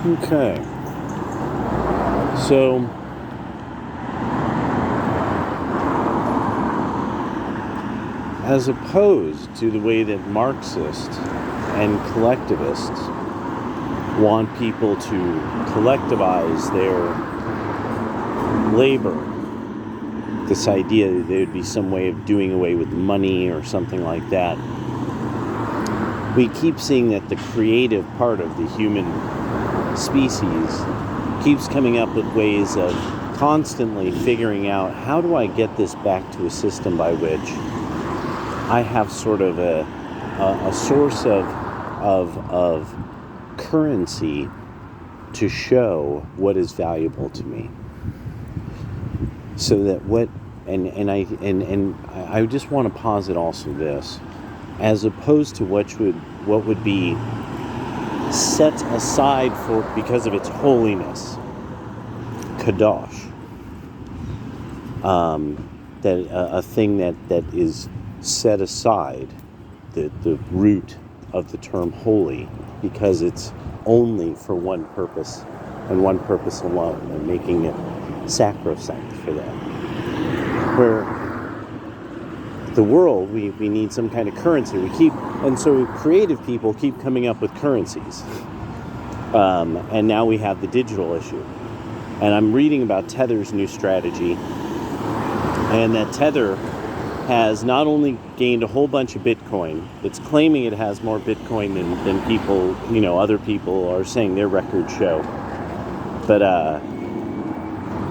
Okay. So, as opposed to the way that Marxists and collectivists want people to collectivize their labor, this idea that there would be some way of doing away with money or something like that, we keep seeing that the creative part of the human species keeps coming up with ways of constantly figuring out, how do I get this back to a system by which I have sort of a source of currency to show what is valuable to me. So that I just want to posit also this, as opposed to what would be set aside for because of its holiness, kadosh, that a thing that is set aside, the root of the term holy, because it's only for one purpose and one purpose alone, and making it sacrosanct for that. Where the world, we need some kind of currency. And so creative people keep coming up with currencies. And now we have the digital issue. And I'm reading about Tether's new strategy, and that Tether has not only gained a whole bunch of Bitcoin, it's claiming it has more Bitcoin than people, other people are saying their records show. But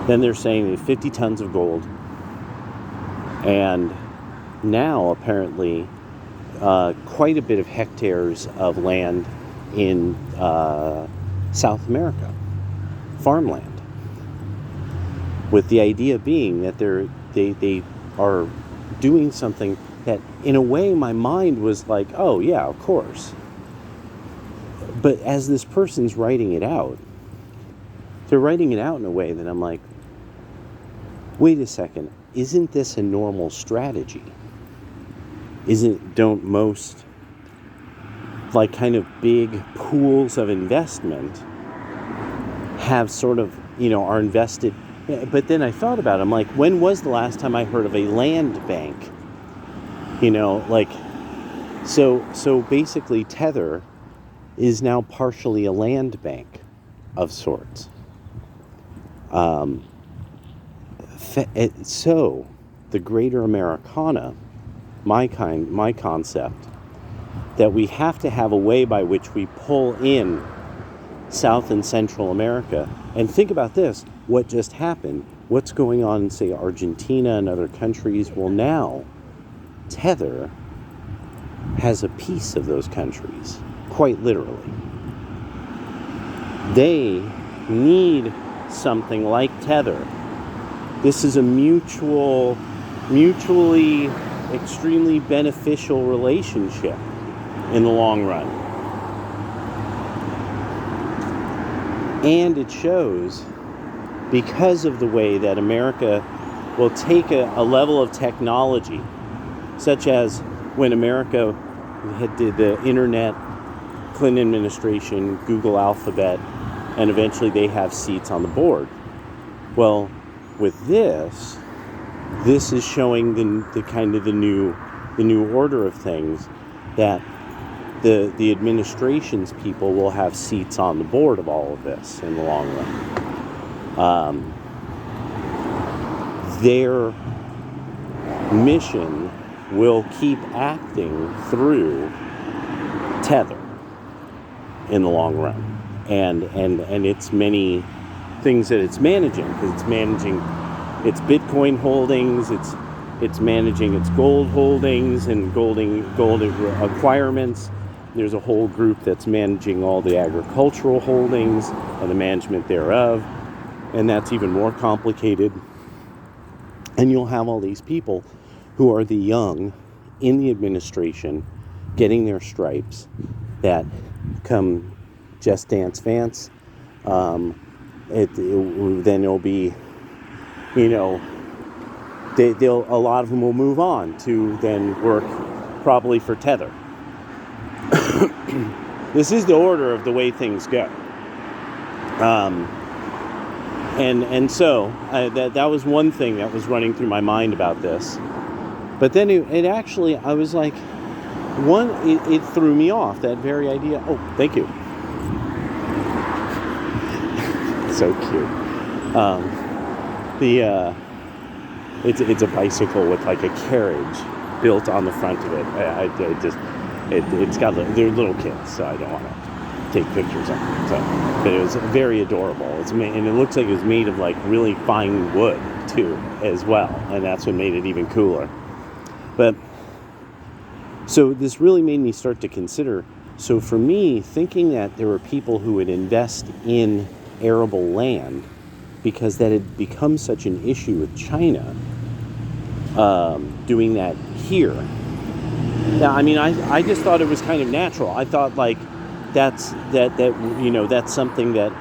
then they're saying they have 50 tons of gold. And now, apparently, quite a bit of hectares of land in South America, farmland, with the idea being that they are doing something that, in a way, my mind was like, oh yeah, of course. But as this person's writing it out, they're writing it out in a way that I'm like, wait a second, isn't this a normal strategy? Don't most, like, kind of big pools of investment have sort of, are invested? But then I thought about it, I'm like, when was the last time I heard of a land bank? So basically Tether is now partially a land bank of sorts. So the greater Americana, my concept, that we have to have a way by which we pull in South and Central America. And think about this, what just happened, what's going on in, say, Argentina and other countries. Well, now Tether has a piece of those countries, quite literally. They need something like Tether. This is a mutually extremely beneficial relationship in the long run. And it shows, because of the way that America will take a level of technology, such as when America did the internet, Clinton administration, Google Alphabet, and eventually they have seats on the board. Well, with this is showing the kind of the new order of things, that the administration's people will have seats on the board of all of this in the long run. Their mission will keep acting through Tether in the long run, and its many things that it's managing, because it's managing its Bitcoin holdings, it's managing its gold holdings and gold acquirements. There's a whole group that's managing all the agricultural holdings and the management thereof, and that's even more complicated. And you'll have all these people who are the young in the administration getting their stripes, that come Just Dance Vance, then it'll be, a lot of them will move on to then work probably for Tether. This is the order of the way things go. Um, and so that was one thing that was running through my mind about this. But then it actually, I was like, it threw me off, that very idea. Oh, thank you. So cute. It's a bicycle with like a carriage built on the front of it. It's got, they're little kids, so I don't want to take pictures of it. So, but it was very adorable. And it looks like it was made of like really fine wood too, as well, and that's what made it even cooler. But so this really made me start to consider. So for me, thinking that there were people who would invest in arable land because that had become such an issue with China, doing that here. Now, I mean, I just thought it was kind of natural. I thought like that's something that,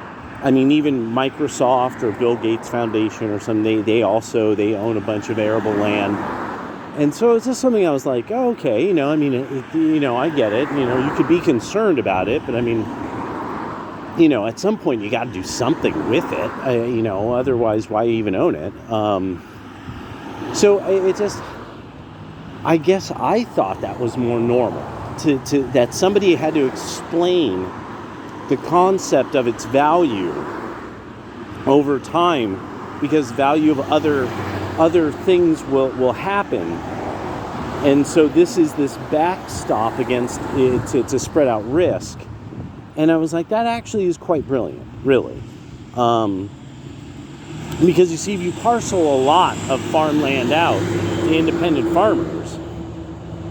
I mean, even Microsoft or Bill Gates Foundation or something, they own a bunch of arable land. And so it's just something I was like, oh, okay, I mean, I get it. You could be concerned about it, but I mean, at some point you got to do something with it, otherwise why even own it? So it just, I guess I thought that was more normal, to that somebody had to explain the concept of its value over time, because value of other things will happen. And so this is this backstop against it to spread out risk. And I was like, that actually is quite brilliant, really. Because you see, if you parcel a lot of farmland out to independent farmers,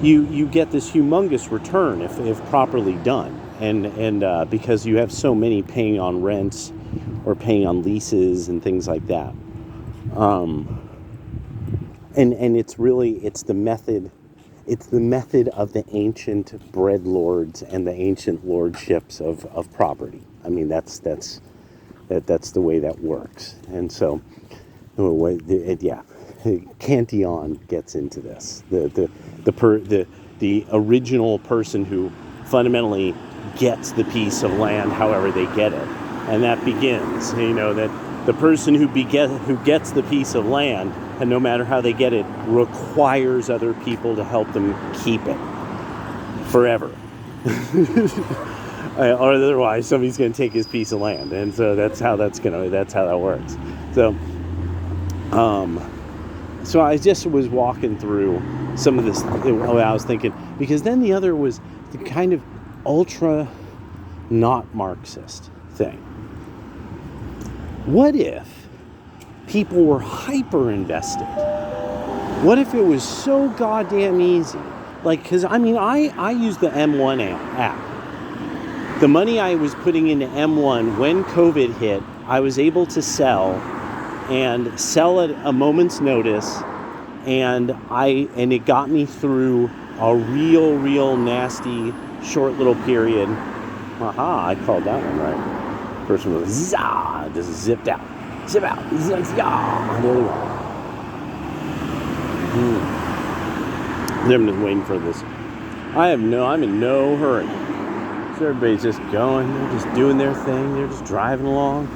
you get this humongous return if properly done. And because you have so many paying on rents or paying on leases and things like that. And it's the method. It's the method of the ancient bread lords and the ancient lordships of property. I mean, that's the way that works. And so, Cantillon gets into this. The original person who fundamentally gets the piece of land, however they get it, and that begins. That the person who gets the piece of land, and no matter how they get it, requires other people to help them keep it forever. Or otherwise somebody's going to take his piece of land. And so that's how that works. So I just was walking through some of this, what I was thinking, because then the other was the kind of ultra not Marxist thing. What if people were hyper invested? What if it was so goddamn easy? Like, because I mean, I use the M1 app. The money I was putting into M1 when COVID hit, I was able to sell at a moment's notice, and it got me through a real nasty short little period. Aha, I called that one right. Person was just zipped out. Zip out. There we go. I'm just waiting for this. I'm in no hurry. So everybody's just going, they're just doing their thing, they're just driving along.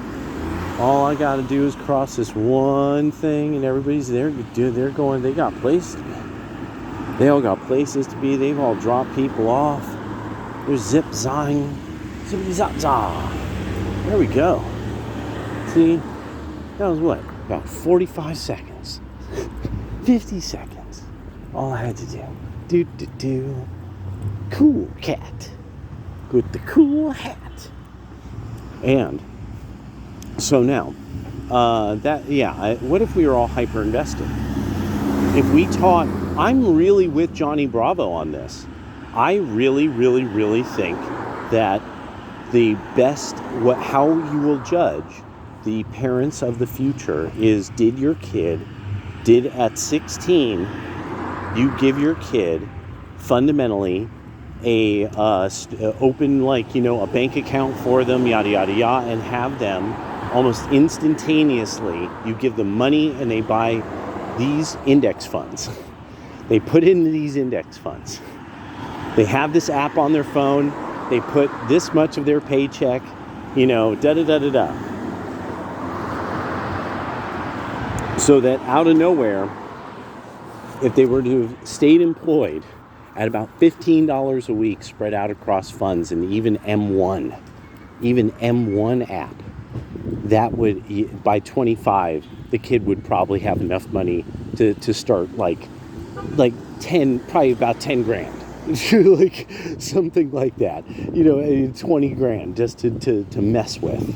All I gotta do is cross this one thing, and everybody's there. They're going, they got places to be. They all got places to be. They've all dropped people off. They're zip-zahing. Zippity-zap-zah. There we go. See? That was what? About 45 seconds. 50 seconds. All I had to do. Do. Cool cat. With the cool hat. And so now, what if we were all hyper invested? If we taught, I'm really with Johnny Bravo on this. I really think that the best, how you will judge the parents of the future is, did at 16, you give your kid fundamentally open, like, a bank account for them, yada yada yada, and have them almost instantaneously, you give them money and they buy these index funds. They put into these index funds. They have this app on their phone. They put this much of their paycheck da da da da da. So that out of nowhere, if they were to have stayed employed at about $15 a week spread out across funds and even M1 app, that would, by 25, the kid would probably have enough money to start like 10, probably about 10 grand. Like something like that, 20 grand just to mess with,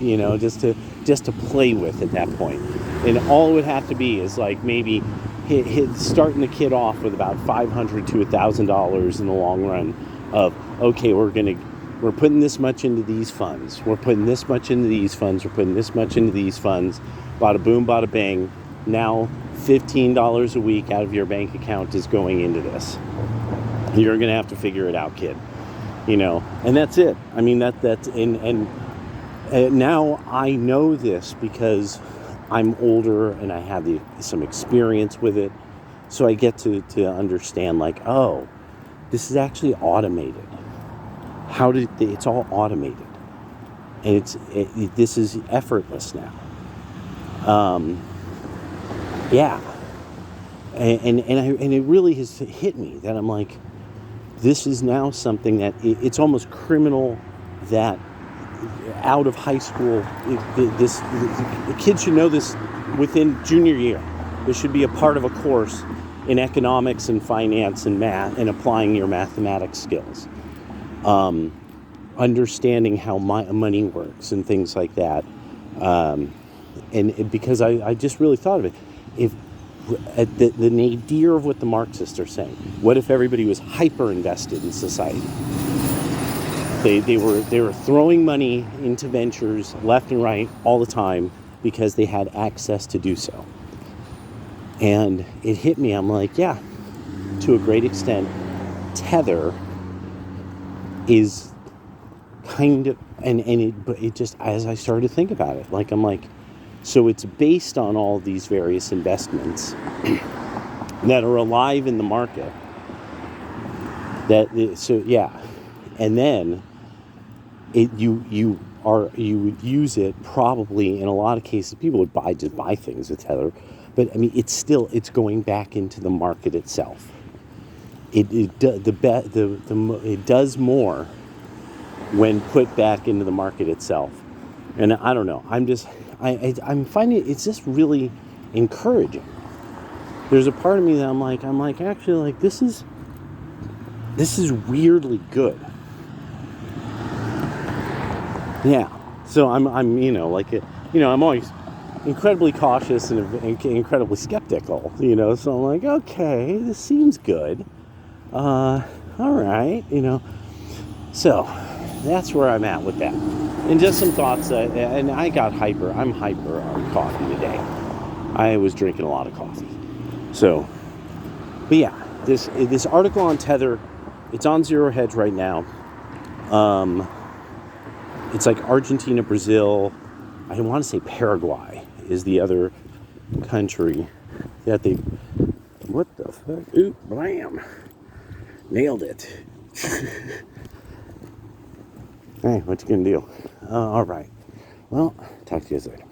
just to play with at that point. And all it would have to be is like maybe starting the kid off with about $500 to $1,000 in the long run of, okay, we're putting this much into these funds, we're putting this much into these funds, we're putting this much into these funds, bada boom, bada bang. Now $15 a week out of your bank account is going into this. You're going to have to figure it out, kid. And that's it. I mean, that's and now I know this because I'm older and I have some experience with it. So I get to understand, like, oh, this is actually automated. It's all automated. And this is effortless now. Yeah. And it really has hit me that I'm like, this is now something that it's almost criminal that out of high school, the kids should know this within junior year. This should be a part of a course in economics and finance and math and applying your mathematics skills. Understanding how money works and things like that. Because I just really thought of it. If the nadir of what the Marxists are saying. What if everybody was hyper invested in society? They were throwing money into ventures left and right all the time because they had access to do so. And it hit me. I'm like, yeah, to a great extent, Tether is kind of, but it just, as I started to think about it, like, I'm like, so it's based on all these various investments that are alive in the market. And then you would use it probably in a lot of cases. People would just buy things with Tether, but I mean, it's going back into the market itself. It does more when put back into the market itself. And I don't know. I'm finding it's just really encouraging. There's a part of me that I'm like actually, like, this is weirdly good. Yeah. So I'm I'm always incredibly cautious and incredibly skeptical, so I'm like, okay, this seems good. All right, So that's where I'm at with that. And just some thoughts, and I'm hyper on coffee today. I was drinking a lot of coffee. So, but yeah, this article on Tether, it's on Zero Hedge right now. It's like Argentina, Brazil, I want to say Paraguay is the other country that they, what the fuck? Ooh, blam. Nailed it. Hey, what you gonna do? All right. Well, talk to you guys later.